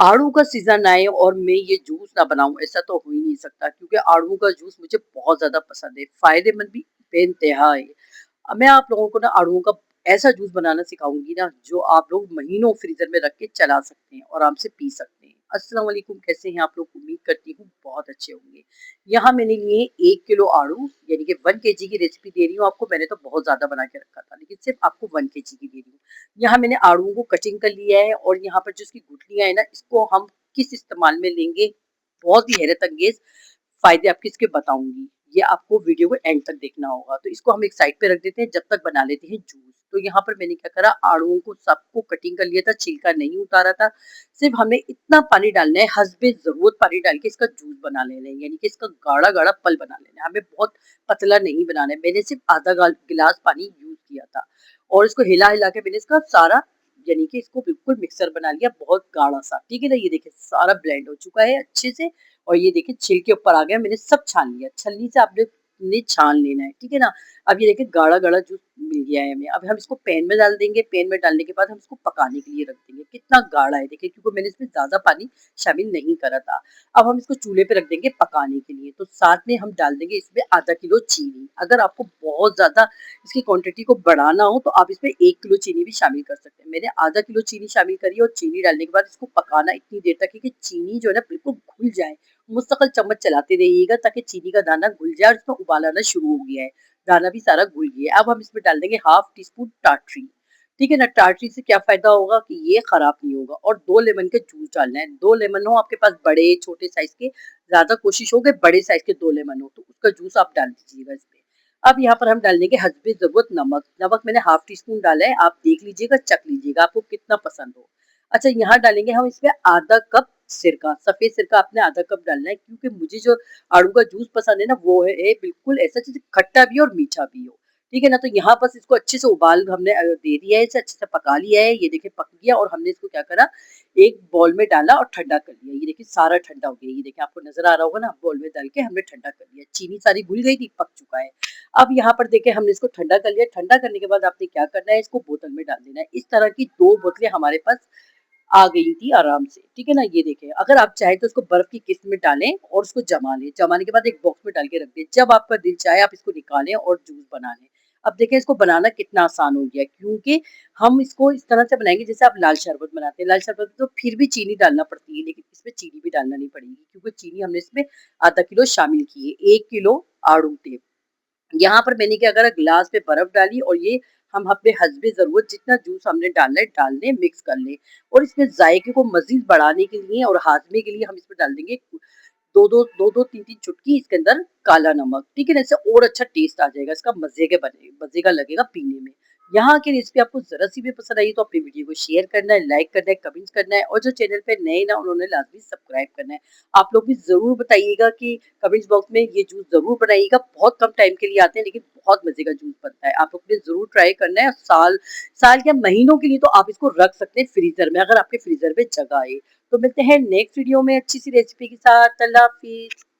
आड़ू का सीज़न आए और मैं ये जूस ना बनाऊँ ऐसा तो हो ही नहीं सकता क्योंकि आड़ू का जूस मुझे बहुत ज़्यादा पसंद है, फ़ायदेमंद भी बेइंतहा है। मैं आप लोगों को ना आड़ूओं का ऐसा जूस बनाना सिखाऊँगी ना जो आप लोग महीनों फ्रीज़र में रख के चला सकते हैं और आराम से पी सकते हैं। अस्सलाम वालेकुम, कैसे हैं आप लोग? उम्मीद करती हूँ बहुत अच्छे होंगे। यहाँ मैंने लिए 1 किलो आड़ू यानी कि 1 केजी की रेसिपी दे रही हूँ आपको। मैंने तो बहुत ज़्यादा बना के रखा था लेकिन सिर्फ़ आपको 1 केजी की दे रही हूँ। यहाँ मैंने आड़ूओं को कटिंग कर लिया है और यहाँ पर जो इसकी गुठलियाँ हैं ना इसको हम किस इस्तेमाल में लेंगे, बहुत ही हैरत अंगेज़ फ़ायदे आपके इसके बताऊँगी। ये आपको वीडियो को एंड तक देखना होगा। तो इसको हम एक साइड पे रख देते हैं, जब तक बना लेते हैं जूस। तो यहाँ पर मैंने क्या करा, आड़ूओं को सबको कटिंग कर लिया था, छिलका नहीं उतारा था। सिर्फ़ हमें इतना पानी डालना है, हस्बे ज़रूरत पानी डाल के इसका जूस बना लेना है, यानी कि इसका गाढ़ा-गाढ़ा पल्प बना लेना है। हमें बहुत पतला नहीं बनाना है। मैंने सिर्फ़ आधा गिलास पानी यूज़ किया था और इसको हिला-हिला के मैंने इसका सारा यानी कि इसको बिल्कुल मिक्सर बना लिया, बहुत गाढ़ा-सा। ठीक है ना? ये देखिए सारा ब्लेंड हो चुका है अच्छे से और ये देखिए छिलके ऊपर आ गया, मैंने सब छान लिया। छलनी से आपने ने छान लेना है, ठीक है ना? अब ये देखिए गाढ़ा-गाढ़ा जूस मिल गया है हमें। अब हम इसको पैन में डाल देंगे, पैन में डालने के बाद हम इसको पकाने के लिए रख देंगे। कितना गाढ़ा है देखिए, क्योंकि मैंने इसमें ज़्यादा पानी शामिल नहीं करा था। अब हम इसको चूल्हे पे रख देंगे पकाने के लिए। तो साथ में हम डाल देंगे इसमें आधा किलो चीनी। अगर आपको बहुत ज़्यादा इसकी क्वांटिटी को बढ़ाना हो तो आप इसमें 1 किलो चीनी भी शामिल कर सकते हैं। मैंने आधा किलो चीनी शामिल करी और चीनी डालने के बाद इसको पकाना इतनी देर तक है कि चीनी जो है ना बिल्कुल घुल जाए। मुस्तकिल चम्मच चलाते रहिएगा ताकि चीनी का दाना घुल जाए और इसमें उबाल आना शुरू हो गया है। दाना भी सारा घुल गया है। अब हम इसमें डाल देंगे हाफ टी स्पून टाटरी। ठीक है ना? टाटरी से क्या फ़ायदा होगा कि ये खराब नहीं होगा और 2 लेमन के जूस डालना है। 2 लेमन हो आपके पास बड़े, छोटे साइज़ के, ज़्यादा कोशिश हो कि बड़े साइज़ के 2 लेमन हो तो उसका जूस आप डाल दीजिएगा इसमें। अब यहाँ पर हम डाल देंगे हस्बे ज़रूरत नमक। नमक मैंने हाफ टी स्पून डाला है, आप देख लीजिएगा, चख लीजिएगा आपको कितना पसंद हो। अच्छा, यहाँ डालेंगे हम इसमें आधा कप सिरका, सफ़ेद सिरका आपने आधा कप डालना है क्योंकि मुझे जो आड़ू का जूस पसंद है ना वो है बिल्कुल ऐसा जैसे खट्टा भी हो और मीठा भी हो। ठीक है ना? तो यहाँ बस इसको अच्छे से उबाल हमने दे दिया है, इसे अच्छे से पका लिया है। ये देखिए पक गया और हमने इसको क्या करा, एक बाउल में डाला और ठंडा कर लिया। ये देखिए सारा ठंडा हो गया। ये देखिए आपको नज़र आ रहा होगा ना, बाउल में डाल के हमने ठंडा कर लिया। चीनी सारी घुल गई थी, पक चुका है। अब यहाँ पर देखिए हमने इसको ठंडा कर लिया। ठंडा करने के बाद आपने क्या करना है, इसको बोतल में डाल देना है। इस तरह की 2 बोतलें हमारे पास आ गई थी आराम से, ठीक है ना? ये देखिए, अगर आप चाहें तो उसको बर्फ की किस्त में डालें और उसको जमा लें। जमाने के बाद एक बॉक्स में डाल के रख दें। जब आपका दिल चाहे आप इसको निकालें और जूस बना लें। अब देखें इसको बनाना कितना आसान हो गया, क्योंकि हम इसको इस तरह से बनाएँगे जैसे आप लाल शरबत बनाते हैं। लाल शरबत में तो फिर भी चीनी डालना पड़ती है, लेकिन इसमें चीनी भी डालना नहीं पड़ेगी क्योंकि चीनी हमने इसमें आधा किलो शामिल की है। 1 किलो आड़ू थे। यहाँ पर मैंने क्या करा, ग्लास में बर्फ डाली और ये हम अपने हस्बे ज़रूरत जितना जूस हमने डालना है डाल लें, मिक्स कर लें और इसमें जायके को मज़ीद बढ़ाने के लिए और हाज़मे के लिए हम इसमें डाल देंगे 2-2 3-3 चुटकी इसके अंदर काला नमक। ठीक है ना? इससे और अच्छा टेस्ट आ जाएगा, इसका मज़े का लगेगा पीने में। यहाँ की रेसिपी आपको ज़रा-सी भी पसंद आई तो अपनी वीडियो को शेयर करना है, लाइक करना है, कमेंट्स करना है और जो चैनल पे नए ना उन्होंने लाज़मी सब्सक्राइब करना है। आप लोग भी ज़रूर बताइएगा कि कमेंट्स बॉक्स में ये जूस ज़रूर बनाइएगा। बहुत कम टाइम के लिए आते हैं लेकिन बहुत मज़े का जूस बनता है। आप लोग ने ज़रूर ट्राई करना है। साल साल या महीनों के लिए तो आप इसको रख सकते हैं फ्रीज़र में, अगर आपके फ्रीज़र में जगह है। तो मिलते हैं नेक्स्ट वीडियो में अच्छी सी रेसिपी के साथ। अल्लाह हाफ़िज़।